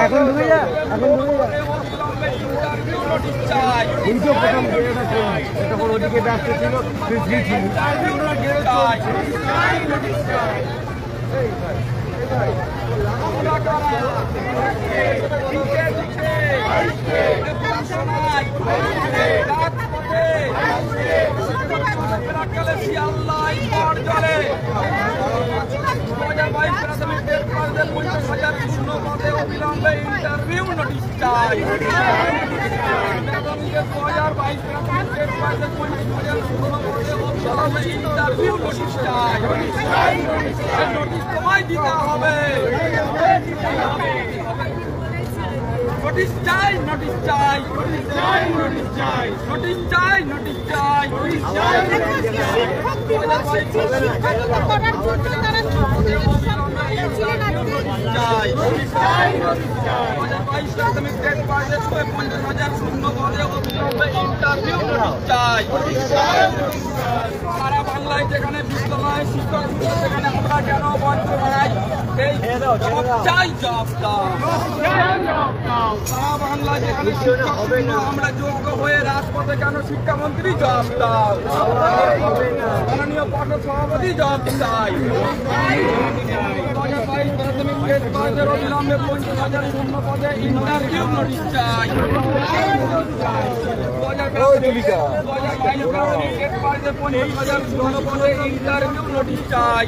এখন ঢুকে যা, এখন ঢুকে যা। ওদিকে ব্যস্ত ছিল, অবিলম্বে ইন্টারভিউ নোটিশ চাই। 2022 ইন্টারভিউ নোটিশ চাই। নোটিশ তোমায় দিতে হবে। নোটিশ চাই, নোটিশ চাই, নোটিশ চাই, নোটিশ চাই, নোটিশ চাই, নোটিশ চাই, নোটিশ চাই। 2022 প্রাথমিক গ্রেড পাশের 50,000 শূন্য পদে অবিলম্বে ইন্টারভিউ নোটিশ চাই। সারা বাংলায় যেখানে বিদ্যালয় শিক্ষক সেখানে আমরা কেন বঞ্চ করাই? এই জব চাই, জব দাও। সারা বাংলায় যেখানে শিক্ষক আমরা যোগ্য হয়ে রাজপথে কেন? শিক্ষামন্ত্রী জব দাও। মাননীয় পর্ষদ সভাপতি জব চাই। 2022 প্রাথমিক গ্রেড পাশের অবিলম্বে 50,000 শূন্য পদে ইন্টারভিউ নোটিশ চাই। 2022 গ্রেড পাশের 50,000 শূন্য পদে ইন্টারভিউ নোটিশ চাই।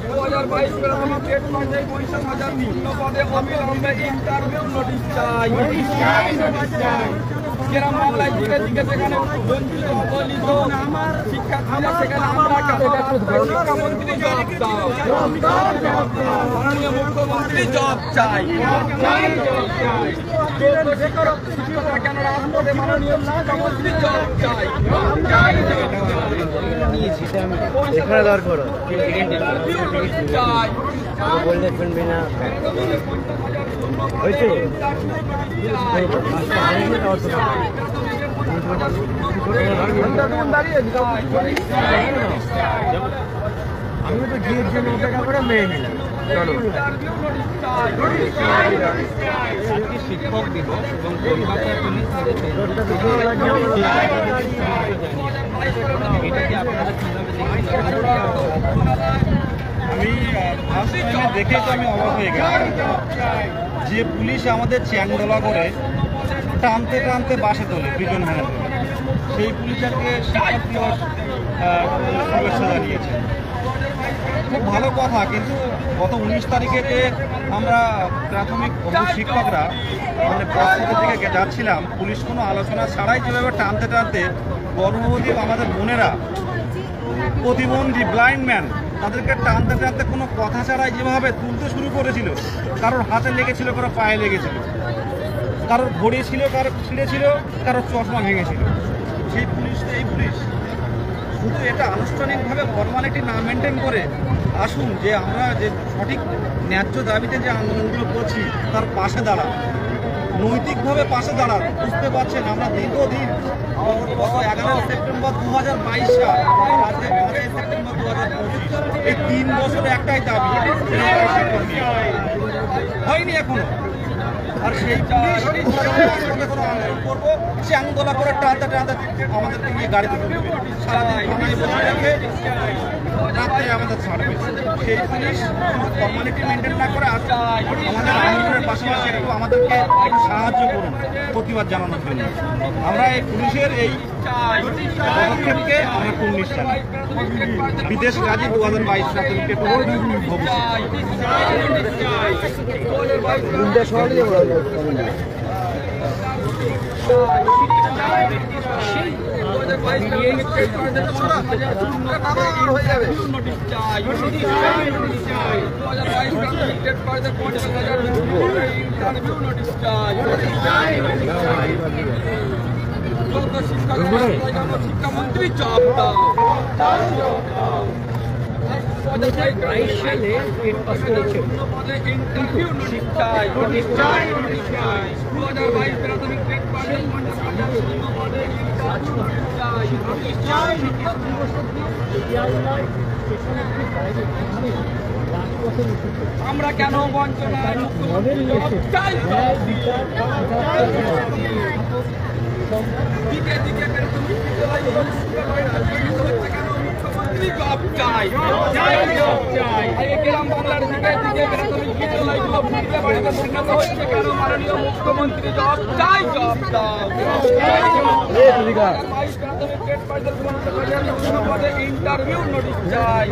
2022 প্রাথমিক গ্রেড পাশের 50,000 শূন্য পদে অবিলম্বে ইন্টারভিউ নোটিশ চাই। গ্রাম বাংলায় দিকে দিকে যেখানে বঞ্চিত অবহেলিত শিক্ষার্থীরা সেখানে আমরা শিক্ষামন্ত্রী জব দাও। মাননীয় মুখ্যমন্ত্রী জব চাই। শিক্ষকরা কেন রাজপথে? মাননীয় শিক্ষামন্ত্রী জব চাই। এখানে দর করো, চাই বললে শুনবি না। হয়েছে আমি তো গিয়ে জন্য অপেক্ষা করে মেয়ে নিলাম। শিক্ষক দিবস এবং আমি দেখে তো আমি অবাক হয়ে গেলাম যে পুলিশ আমাদের চ্যাংদোলা করে টানতে টানতে বাসে তোলে, প্রিজন ভ্যানে তোলে। সেই পুলিশকে শিক্ষক দিবস শুভেচ্ছা জানিয়েছে, খুব ভালো কথা। কিন্তু গত 19 তারিখেতে আমরা প্রাথমিক শিক্ষকরা মানে প্রস্তুতি থেকে যাচ্ছিলাম, পুলিশ কোনো আলোচনা ছাড়াই যেভাবে টানতে টানতে গর্ভবতী আমাদের বোনেরা, প্রতিবন্ধী, ব্লাইন্ড ম্যান, তাদেরকে টানতে টানতে কোনো কথা ছাড়াই যেভাবে তুলতে শুরু করেছিল, কারোর হাতে লেগেছিল, কারোর পায়ে লেগেছিল, কারোর ঘড়ি ছিল, কারোর ছিঁড়েছিল, কারোর চশমা ভেঙেছিল। সেই পুলিশ, এই পুলিশ শুধু এটা আনুষ্ঠানিকভাবে ফর্মালিটি না মেনটেন করে আসুন যে আমরা যে সঠিক ন্যায্য দাবিতে যে আন্দোলনগুলো করছি তার পাশে দাঁড়ান, নৈতিকভাবে পাশে দাঁড়ান। বুঝতে পারছেন আমরা দীর্ঘদিন গত 11 সেপ্টেম্বর 2022 সাল, আজকে 5 সেপ্টেম্বর 2025, এই 3 বছরে একটাই দাবি হয়নি এখনো। আর সেই পুলিশ আন্দোলন করবো, চ্যাংদোলা করে টানতে টানতে আমাদেরকে নিয়ে গাড়িতে তুলবে, সারাদিন থানায় বসে রেখে রাত্রে আমাদের ছাড়বে। সেই পুলিশ ফর্মালিটি মেনটেন না করে আমাদের আন্দোলনের পাশাপাশি একটু আমাদেরকে সাহায্য করুন প্রতিবাদ জানানোর জন্য। আমরা এই পুলিশের এই পদক্ষেপকে আমরা কুর্নিশ জানাই। বিদেশ গাজী 2022 প্রাথমিকের শিক্ষামন্ত্রী জব দাও। 2022 সালে টেট পাস করেছেন। ইন্টারভিউ নোটিশ চাই, নোটিশ চাই, নোটিশ চাই। 2022 প্রাথমিক টেট পাসের পদে ইন্টারভিউ নোটিশ চাই, নোটিশ চাই, আমরা কেন বঞ্চনার চাই? দিকে দিকে প্রাথমিক বিদ্যালয়গুলো হচ্ছে কেন? মুখ্যমন্ত্রী জব চাই, জব চাই। আগে গ্রাম বাংলার দিকে দিকে প্রাথমিক বিদ্যালয়গুলো ভুট্টা বাড়িতে পরিণত হচ্ছে কেন? মাননীয় মুখ্যমন্ত্রী জব চাই, জব দাও। প্রাথমিক টেট পাসের পদে ইন্টারভিউ নোটিশ চাই।